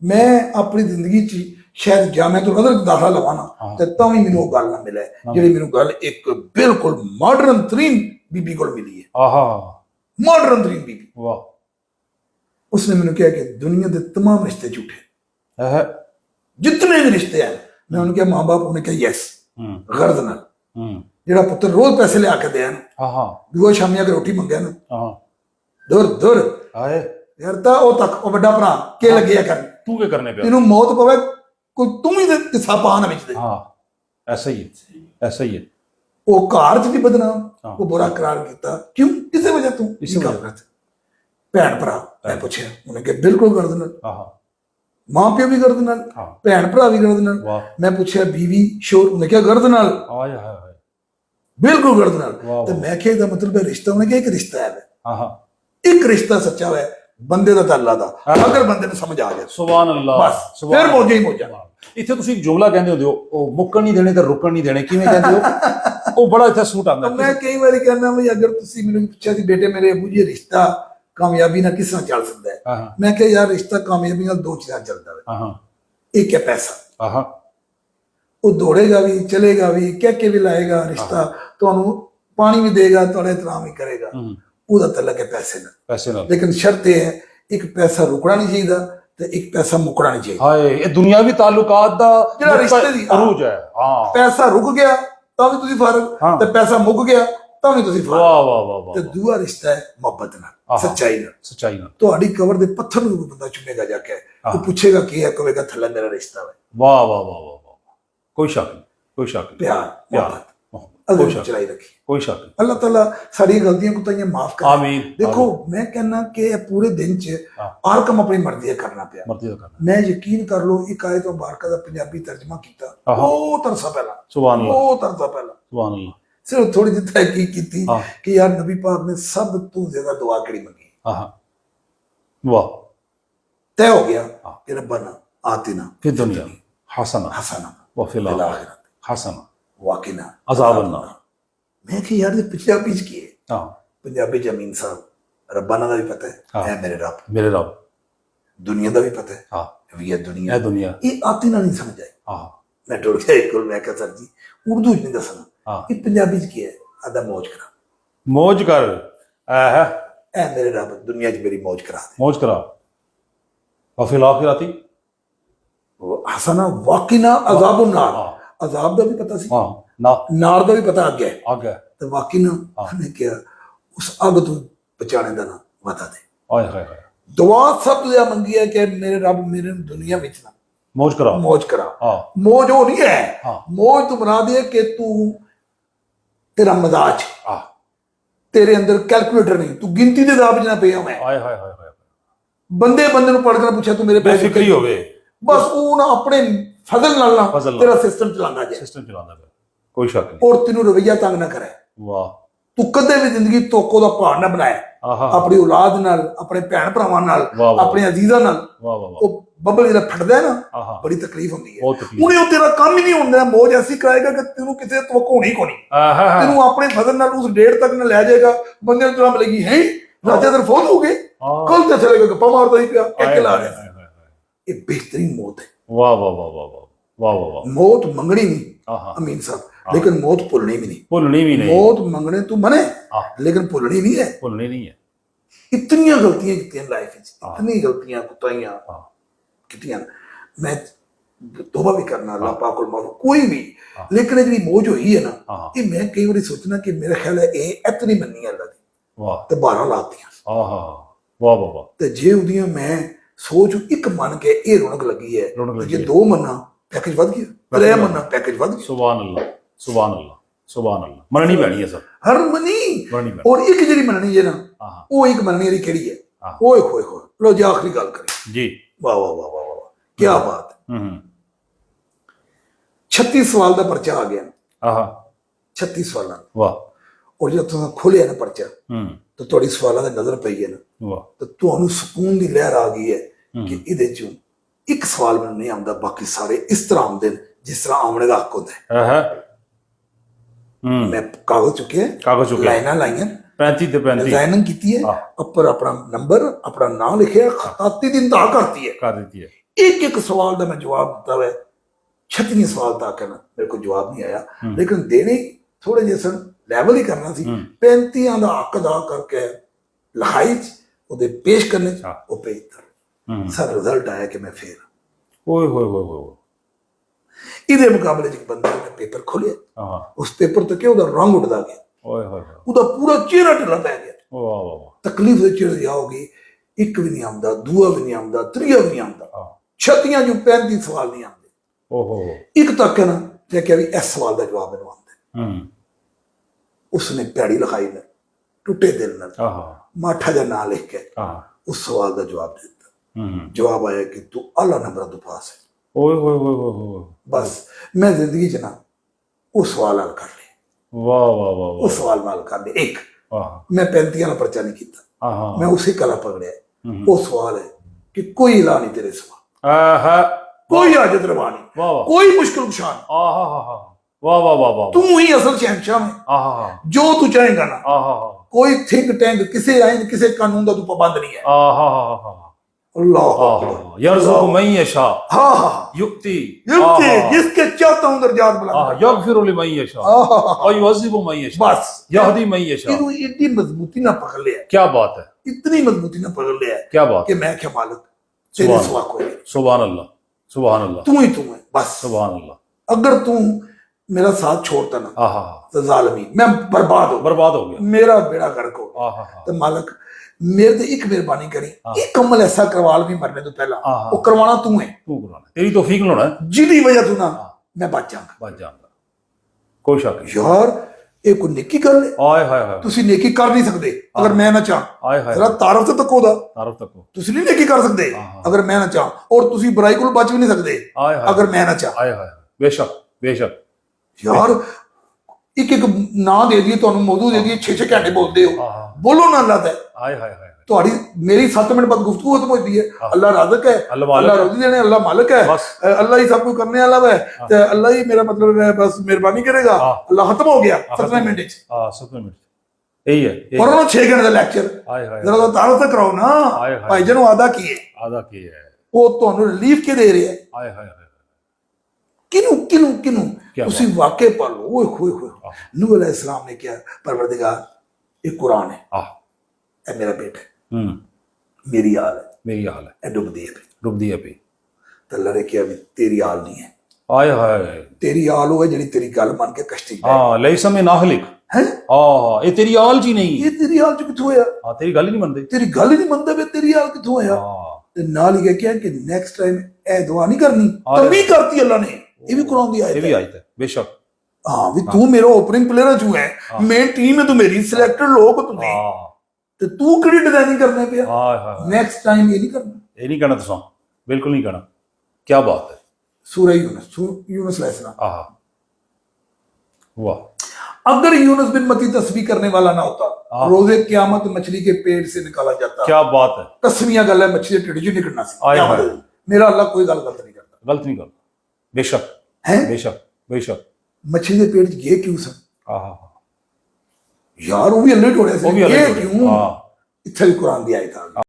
मैं अपनी जिंदगी च शायद ਜਾਂ मैं तो अदर दाखला लवा ना तो ਤਾਂ ਵੀ ਮੈਨੂੰ ਉਹ ਗੱਲ ਨਾ ਮਿਲੇ ਜਿਹੜੀ ਮੈਨੂੰ ਗੱਲ ਇੱਕ ਬਿਲਕੁਲ ਮਾਡਰਨ ਤਰੀਨ ਬੀਬੀ ਕੋਲ ਮਿਲੀ ਹੈ। ਆਹਾ ਮਾਡਰਨ ਤਰੀਨ ਬੀਬੀ। ਵਾਹ। उसने मैंने कहा कि दुनिया के तमाम रिश्ते झूठे है जितने भी रिश्ते हैं। मैं उन्होंने कहा माँ बाप उन्हें कहा यस गर्द नाल जेड़ा पुत्र रोज पैसे लिया के देन आहा दूआ शामी अगर रोटी मंगे ना आहा दूर दूर आए यार ता ओ तक ओ बड़ा भरा के लगे कर तू के करने पे इनु मौत पवे कोई तुम ही किस्सा पा ना विच दे। हाँ ऐसा ही है, ऐसा ही है। ओ घर च भी बदनाम वो बुरा करार किया क्यों किसे वजह तू इसी वजह। कर भैन भरा मैं पूछया उन्हें कहा बिल्कुल गर्द नाल आहा मां प्यो भी गर्द नाल हाँ भैन भरा भी गर्द नाल। वाह मैं पूछया बीवी शोर उन्हें क्या गर्द नाल आए हाय हाय बिल्कुल गर्द नाल। वाह तो मैं क्या इसका मतलब है रिश्ता उन्हें क्या एक रिश्ता है आहा एक रिश्ता सच्चा है बंदे ਦਾ ਤੇ ਅੱਲਾ ਦਾ ਅਗਰ ਬੰਦੇ ਨੂੰ ਸਮਝ ਆ ਗਿਆ ਸੁਭਾਨ ਅੱਲਾਹ ਬਸ ਫਿਰ ਮੌਜਾਂ ਹੀ ਮੌਜਾਂ। ਇੱਥੇ ਤੁਸੀਂ ਇੱਕ ਜੁਮਲਾ ਕਹਿੰਦੇ ਹੁੰਦੇ ਹੋ ਉਹ ਮੁੱਕਣ ਨਹੀਂ ਦੇਣੇ ਤੇ ਰੁਕਣ ਨਹੀਂ ਦੇਣੇ ਕਿਵੇਂ ਕਹਿੰਦੇ ਹੋ ਉਹ ਬੜਾ ਇੱਥੇ ਸੂਟ ਆਉਂਦਾ ਮੈਂ ਕਈ ਵਾਰੀ ਕਹਿੰਦਾ ਵੀ ਅਗਰ ਤੁਸੀਂ ਮੈਨੂੰ ਪੁੱਛਿਆ ਸੀ ਬੇਟੇ ਮੇਰੇ ਅਬੂ ਜੀ ਰਿਸ਼ਤਾ ਕਾਮਯਾਬੀ ਨਾਲ ਕਿਸ ਤਰ੍ਹਾਂ ਚੱਲ ਸਕਦਾ ਹੈ ਆਹਾ ਮੈਂ ਕਿਹਾ ਯਾਰ ਰਿਸ਼ਤਾ ਕਾਮਯਾਬੀ ਨਾਲ ਦੋ ਚੀਜ਼ਾਂ ਚੱਲਦਾ ਹੈ। ਆਹਾ ਇੱਕ ਹੈ ਪੈਸਾ ਆਹਾ ਉਹ ਦੌੜੇਗਾ ਵੀ ਚਲੇਗਾ ਵੀ ਕਹਿ ਕੇ ਵੀ ਲਾਏਗਾ ਰਿਸ਼ਤਾ ਤੁਹਾਨੂੰ ਪਾਣੀ ਵੀ ਦੇਗਾ ਤੁਹਾਡੇ ਇਤਰਾਮ ਵੀ ਕਰੇਗਾ ਉਹਦਾ ਤਲਕ ਹੈ ਪੈਸੇ ਨਾਲ। ਪੈਸੇ ਨਾਲ ਲੇਕਿਨ ਸ਼ਰਤ ਇਹ ਹੈ ਇੱਕ ਪੈਸਾ ਰੁਕਣਾ ਨਹੀਂ ਚਾਹੀਦਾ ਤੇ ਇੱਕ ਪੈਸਾ ਮੁੱਕਣਾ ਨਹੀਂ ਚਾਹੀਦਾ। ਹਾਏ ਇਹ ਦੁਨਿਆਵੀ ਤਾਲੁਕਾਤ ਦਾ ਜਿਹੜਾ ਰਿਸ਼ਤੇ ਦੀ ਅਰੂਜ ਹੈ। ਹਾਂ ਪੈਸਾ ਰੁਕ ਗਿਆ ਤਾਂ ਵੀ ਤੁਸੀਂ ਫਰਕ ਤੇ ਪੈਸਾ ਮੁੱਕ ਗਿਆ ਤਾਂ ਵੀ ਤੁਸੀਂ ਫਰਕ। ਵਾਹ ਵਾਹ ਵਾਹ ਵਾਹ ਤੇ ਦੂਆ ਰਿਸ਼ਤਾ ਹੈ ਮੁਹੱਬਤ ਨਾਲ ਸੱਚਾਈ ਨਾਲ। ਸੱਚਾਈ ਨਾਲ ਤੁਹਾਡੀ ਕਬਰ ਦੇ ਪੱਥਰ ਨੂੰ ਵੀ ਬੰਦਾ ਚੁੰਮੇਗਾ ਜਾ ਕੇ ਉਹ ਪੁੱਛੇਗਾ ਕੀ ਹੈ ਕਹੇਗਾ ਥੱਲੇ ਮੇਰਾ ਰਿਸ਼ਤਾ ਹੈ। ਵਾਹ ਵਾਹ ਵਾਹ ਵਾਹ ਵਾਹ ਕੋਈ ਸ਼ੱਕ ਨਹੀਂ ਕੋਈ ਸ਼ੱਕ ਨਹੀਂ ਪਿਆਰ ਪਿਆਰ ਮੁਹੱਬਤ ਕੋਈ ਅਗਰ ਸ਼ੱਕ ਚਲਾਈ ਰੱਖੀ ਕੋਈ ਸ਼ੱਕ ਨਹੀਂ। ਅੱਲਾਹ ਤਾਲਾ ਸਾਡੀਆਂ ਗਲਤੀਆਂ ਕੁਤਾਈਆਂ ਮਾਫ ਕਰੇ। ਆਮੀਨ ਦੇਖੋ ਮੈਂ ਕਹਿੰਦਾ ਕਿ ਇਹ ਪੂਰੇ ਦਿਨ ਚ ਹਰ ਕੰਮ ਆਪਣੀ ਮਰਜ਼ੀ ਦਾ ਕਰਨਾ ਪਿਆ। ਮਰਜ਼ੀ ਦਾ ਕਰਨਾ ਮੈਂ ਯਕੀਨ ਕਰ ਲਓ ਇੱਕ ਆਇਤ ਮੁਬਾਰਕਾ ਦਾ ਪੰਜਾਬੀ ਤਰਜਮਾ ਕੀਤਾ ਉਹ ਤਰਸਾ ਪਹਿਲਾਂ ਸੁਭਾਨ ਅੱਲਾਹ ਉਹ ਤਰਸਾ ਪਹਿਲਾਂ ਸੁਭਾਨ ਅੱਲਾਹ ਸਿਰਫ ਥੋੜੀ ਜਿਹੀ ਤਹਿਕੀਕ ਕੀਤੀ ਕਿ ਯਾਰ ਨਬੀ ਪਾਕ ਨੇ ਸਭ ਤੋਂ ਜ਼ਿਆਦਾ ਦੁਆ ਕਿਹੜੀ ਮੰਗੀ। ਆਹਾ ਵਾਹ ਤੈਅ ਹੋ ਗਿਆ ਕਿ ਰੱਬਨਾ ਆਤਿਨਾ في الدنيا حسنة ਹਸਨਾ وفي الآخرة حسنة ਵਾਕਿਨਾ عذاب النار। ਮੈਂ ਕਿ ਯਾਰ ਇਹ ਪੰਜਾਬੀ ਚ ਕੀ ਹੈ। हाँ ਪੰਜਾਬੀ ਚ ਅਮੀਨ ਸਾਹਿਬ ਰੱਬਾਨਾ ਦਾ ਵੀ ਪਤਾ ਹੈ ਐ ਮੇਰੇ ਰੱਬ मेरे रब ਦੁਨੀਆ ਦਾ ਵੀ ਪਤਾ ਹੈ हाँ ਵੀ ਇਹ ਦੁਨੀਆ है दुनिया ਇਹ ਆਤਿਨਾ ਨਹੀਂ ਸਮਝ ਆਈ। हाँ ਮੈਂ ਟੁਰ ਗਿਆ ਇੱਕ ਕੋਲ ਮੈਂ ਕਿਹਾ ਸਰ ਜੀ ਉਰਦੂ ਚ ਨਹੀਂ ਦੱਸਣਾ हाँ ਇਹ ਪੰਜਾਬੀ ਚ ਕੀ ਹੈ ਆਦਾ ਮੌਜ ਕਰਾ मौज कर है ਐ ਮੇਰੇ ਰੱਬ ਦੁਨੀਆ ਚ ਮੇਰੀ ਮੌਜ ਕਰਾ ਦੇ। मौज करा वफी الآخرة ਹਸਨਾ ਵਾਕਿਨਾ ਅਜ਼ਾਬੁਨ ਨਾਰ ਅਜ਼ਾਬ ਦਾ ਵੀ ਪਤਾ ਸੀ हाँ ना ਨਾਰ ਦਾ ਵੀ ਪਤਾ ਅੱਗੇ ਹੈ। आगे ਤੇ ਵਾਕਿਨਾ ਉਹਨੇ ਕਿਹਾ ਉਸ ਅੱਗ ਤੋਂ ਬਚਾਣੇ ਦਾ ਨਾ ਵਤਾ ਦੇ। आए हाय हाय ਦੁਆ ਸਭ ਤੋਂ ਜ਼ਿਆਦਾ ਮੰਗੀ ਹੈ ਕਿ ਮੇਰੇ ਰੱਬ ਮੇਰੇ ਨੂੰ ਦੁਨੀਆ ਵਿੱਚ ਨਾ मौज करा मौज करा। हाँ मौज वो नहीं है हाँ मौज तो बना दे कि तू तेरा मजाज हाँ तेरे अंदर कैलकुलेटर नहीं तू गिनती दे दाब जना पे मैं आए हाय हाय हाय बंदे बंदे ਨੂੰ ਪੜ ਕੇ ਪੁੱਛਿਆ ਤੂੰ ਮੇਰੇ ਪੈਸੇ बेफिक्री होवे बस ਉਹ ਨਾ ਆਪਣੇ ਫਜ਼ਲ ਨਾਲ ਨਾ ਫਜ਼ਲ ਨਾਲ। ਤੇਰਾ ਸਿਸਟਮ ਚਲਾਉਂਦਾ ਜਾਏ सिस्टम चलाना पे कोई शक नहीं। ਔਰ ਤੈਨੂੰ ਰਵਈਆ ਤੰਗ ਨਾ ਕਰੇ। वाह ਤੂੰ ਕਦੇ ਵੀ ਜ਼ਿੰਦਗੀ ਤੋਕੋ ਦਾ ਪਹਾੜ ਨਾ ਬਣਾਏ आहा ਆਪਣੀ ਔਲਾਦ ਨਾਲ ਆਪਣੇ ਭੈਣ ਭਰਾਵਾਂ ਨਾਲ ਵਾਹ ਵਾਹ ਆਪਣੇ ਅਜ਼ੀਜ਼ਾਂ ਨਾਲ। वाह वाह वाह ਉਹ ਬੱਬਲ ਜਿਹੜਾ ਫਟਦਾ ਹੈ ਨਾ आहा ਬੜੀ ਤਕਲੀਫ ਹੁੰਦੀ ਹੈ। बहुत तकलीफ ਉਹਨੇ ਉਹ ਤੇਰਾ ਕੰਮ ਹੀ ਨਹੀਂ ਹੁੰਦਾ ਮੌਜ ਐਸੀ ਕਰਾਏਗਾ ਕਿ ਤੈਨੂੰ ਕਿਸੇ ਤਵੱਕੋ ਹੋਣੀ ਕੋਣੀ आहा ਤੈਨੂੰ ਆਪਣੇ ਫਜ਼ਲ ਨਾਲ ਉਸ ਡੇਢ ਤੱਕ ਨਾ ਲੈ ਜਾਏਗਾ ਬੰਦੇ ਨੂੰ ਤੁਰਾ ਮਿਲੇਗੀ ਹੈ ਰਾਜਾ ਦਰ ਫੌਤ ਹੋ ਗਏ ਕੱਲ ਤੇ ਚਲੇਗਾ ਗੱਪਾ ਮਾਰਦਾ ਹੀ ਪਿਆ ਇੱਕ ਲਾ ਰਿਹਾ ਸੀ। ਇਹ ਬਿਹਤਰੀਨ ਮੌਤ ਹੈ। वाह वाह वाह वाह वाह वाह वाह वाह मौत मंगनी नहीं आहा अमीन साहब लेकिन मौत भुलनी भी नहीं। भुलनी भी नहीं मौत मंगने तू मने हाँ। लेकिन भुलनी नहीं है। भुलनी नहीं है इतनी गलतियां की लाइफ इतनी गलतियां कुताइयां हाँ। कितियां मैं तौबा भी करना अल्लाह पाक को माफ कोई भी हाँ। लेकिन जी मौज हुई है ना हाँ। ये मैं कई बार सोचना कि मेरा ख्याल है ये इतनी मन्नी अल्लाह दी वाह ते 12 लातियां आहा वाह वाह वाह ते जे उदियां मैं सोच एक मन के ये रौनक लगी है रौनक लगी जे है। दो मन्ना पैकेज वध गया त्रै मन्ना पैकेज वध गया सुभान अल्लाह सुभान अल्लाह सुभान अल्लाह मननी पैनी है सर हर मनी मननी पैनी और एक जी मननी है ना आहा वो एक मननी वाली केड़ी है हाँ। ओए होए होए लो जी आखिरी गल करें जी वाह वाह वाह वाह वाह क्या बात हम्म 36 सवाल का पर्चा आ गया आहा 36 सवाल वाह और जो तुम खोलिया ना पर्चा तो थोड़ी सवालों की नजर पई है ना वाह तो ਤੁਹਾਨੂੰ ਸਕੂਨ ਦੀ ਲਹਿਰ ਆ ਗਈ ਹੈ ਕਿ ਇਹਦੇ ਚੋਂ ਇੱਕ ਸਵਾਲ ਮੈਨੂੰ ਨਹੀਂ ਆਉਂਦਾ ਬਾਕੀ ਸਾਰੇ ਇਸ ਤਰ੍ਹਾਂ ਆਉਂਦੇ ਨੇ ਜਿਸ ਤਰ੍ਹਾਂ ਆਉਣੇ ਦਾ ਹੱਕ ਹੁੰਦਾ ਹੈ। आहा ਮੈਂ ਕਾਗਜ਼ ਚੁੱਕਿਆ कागज चुके ਲਾਈਨਾਂ ਲਾਈਆਂ 35 ਤੇ 35 डिजाइनिंग की है हाँ। ऊपर अपना नंबर अपना नाम लिखे खताती दिन दा करती है कर देती है एक एक सवाल का मैं जवाब दिता है, 36 सवाल तक है ना मेरे को जवाब नहीं आया, लेकिन देने थोड़े जे सन, लैवल ही करना सी। 35 का हक अदा करके लिखाई ਉਹਦੇ पेश करने वो भेजता। सर रिजल्ट आया कि मैं फेल। ओए होए होए होए। ਇਹਦੇ ਮੁਕਾਬਲੇ 'ਚ ਇੱਕ ਬੰਦੇ ਨੇ ਪੇਪਰ ਖੋਲਿਆ, ਉਸ ਪੇਪਰ ਤੇ ਕਿ ਉਹਦਾ ਰੰਗ ਉੱਡਦਾ ਗਿਆ, ओए होए होए। ਉਹਦਾ ਪੂਰਾ ਚਿਹਰਾ ਢਿੱਲਾ ਪੈ ਗਿਆ। वाह वाह वाह। ਤਕਲੀਫ ਦੇ ਚਿਹਰੇ ਜਾ ਹੋ ਗਈ, ਇੱਕ ਵੀ ਨਹੀਂ ਆਉਂਦਾ, ਦੂਆ ਵੀ ਨਹੀਂ ਆਉਂਦਾ, ਤੀਆ ਵੀ ਨਹੀਂ ਆਉਂਦਾ, 36 ਜੋ 35 ਸਵਾਲ ਨਹੀਂ ਆਉਂਦੇ। ओहो। ਇੱਕ ਤੱਕ ਨਾ ਤੇ ਕਿਹਾ ਵੀ ਇਸ ਸਵਾਲ ਦਾ ਜਵਾਬ ਮੈਨੂੰ ਆਉਂਦਾ। ਉਸਨੇ ਪੈੜੀ ਲਿਖਾਈ ਨੇ ਟੁੱਟੇ ਦਿਲ ਨਾਲ ਮਾਠਾ ਦਾ ਨਾਂ ਲਿਖ ਕੇ उस सवाल का जवाब देता। जवाब आया कि तू आला नंबर तो पास है। ओए होए होए होए। बस मैं जिंदगी च ना वो सवाल हल कर ले। वाह वाह वाह। वो सवाल हल कर ले। एक मैं 35 का पर्चा नहीं किया, मैं उसे कला पकड़िया। वो सवाल है कि कोई इला नहीं तेरे सवाल, कोई हाजत रवा नहीं, कोई मुश्किल कुशान, वाह वाह वाह वाह। तू ही असल शहंशाह है, जो तू चाहेगा ना। कोई थिंक टैंक किसी आइन किसी कानून का तू पाबंद नहीं है। अल्लाह यरज़ुक़ु मन यशा। युक्ति जिसके चाहता हूं दर्जात बुलंद, यग़फ़िरु लिमन यशा व युअज़्ज़िबु मन यशा। बस यहदी मन यशा। इतनी मजबूती ना पकड़ लिया। क्या बात है, इतनी मजबूती ना पकड़ लिया। क्या बात कि मैं क्या मालिक तेरे सिवा कोई। सुभान अल्लाह सुभान अल्लाह। तू ही तू है बस। सुभान अल्लाह। अगर तू मेरा साथ छोड़ता ना तो जालिमी मैं बर्बाद हो गया, मेरा बेड़ा गर्क हो गया। तो मालिक मेरे ते एक मेहरबानी करी, एक अमल ऐसा करवा भी मरने तो पहला, वो करवाना तू है, तू करवाना, तेरी तौफीक लाना है, जिदी वजह तू ना मैं बच जाऊंगा। कोई शक नहीं यार। ये कोई नेकी कर ले, आए हाय हाय, तुसी नेकी कर नहीं सकते अगर मैं ना चाह। आए हाय, जरा तारफ तो तको दा, तारफ तको तुसी नहीं नेकी कर सकते अगर मैं ना चाह, और तुसी बुराई को बच भी नहीं सकते अगर मैं ना चाह। आए हाय, बेशक बेशक। यार एक एक ना दे दिए ਤੁਹਾਨੂੰ ਮੌਜੂ ਦੇ दिए 6-6 घंटे बोलते हो, बोलो ना अल्लाह है। हाय हाय हाय। ਤੁਹਾਡੀ ਮੇਰੀ 7 ਮਿੰਟ ਬਾਅਦ ਗੁਫ਼ਤਗੂ ਖਤਮ ਹੋਈ ਹੈ। ਅੱਲਾਹ ਰਾਜ਼ਕ ਹੈ, ਅੱਲਾਹ ਰੋਜ਼ੀ ਦੇਣੇ, ਅੱਲਾਹ ਮਾलिक है, ਅੱਲਾह ही सब कुछ करने वाला है, ਤੇ ਅੱਲਾਹ ही मेरा मतलब है बस मेहरबानी करेगा। अल्लाह खत्म हो गया 17 मिनट ਵਿੱਚ। 17 मिनट यही है। और वो 6 घंटे ਦਾ ਲੈਕਚਰ ਜਰਾ ਤਾਂ ਤਾਰਫ ਤੇ ਕਰਾਓ ਨਾ ਭਾਈ ਜੀ ਨੂੰ ਆਦਾ ਕੀ ਹੈ ਉਹ ਤੁਹਾਨੂੰ ਰਿਲੀਫ ਕੇ ਦੇ ਰਿਹਾ ਹੈ। ਹਾਏ ਹਾਏ ਹਾਏ। किनू उसी वाकई पर लो। ओए होए होए। नूह अलैहिस्सलाम ने क्या, परवरदिगार ये कुरान है, ए मेरा बेटा है, मेरी हाल है, ए डुब दिए पे। तो अल्लाह ने किया भी तेरी हाल नहीं है, आए हाय, तेरी हाल हो जेडी तेरी गल मान के कश्ती लैसा में नाहलिक है। ये तेरी हाल जी नहीं, ये तेरी हाल च किथों होया? तेरी गल ही नहीं मनदे, तेरी गल ही नहीं मनदे वे तेरी हाल किथों होया? ते नाल ही क्या कि नेक्स्ट टाइम ए दुआ नहीं करनी, तभी करती अल्लाह ने। ये भी कुरान दी आयत है बेशक। हाँ भी तू मेरा ओपनिंग प्लेयर जो है, मेन टीम है, तू मेरी सिलेक्टेड लोग तू नहीं, तो तू किहड़ी डिजाइनिंग करने पे? नेक्स्ट टाइम ये नहीं करना तुसा, बिल्कुल नहीं करना। क्या बात है। सूरह यूनुस अलैहिस्सलाम। वाह। अगर यूनुस बिन मती तस्बीह करने वाला ना होता, रोजे क़यामत मछली के पेट से निकाला जाता। क्या बात है। तस्मिया गल है, मछली के ढिड चों निकलना सी। मेरा अल्लाह कोई गल गलत नहीं करता। बेशक है, बेशक बेशक। मछली के पेट गए क्यों सन यार? वो भी अल्लाह टोड़े से, ये क्यों? इत्थे भी कुरान दी आयत आ गई।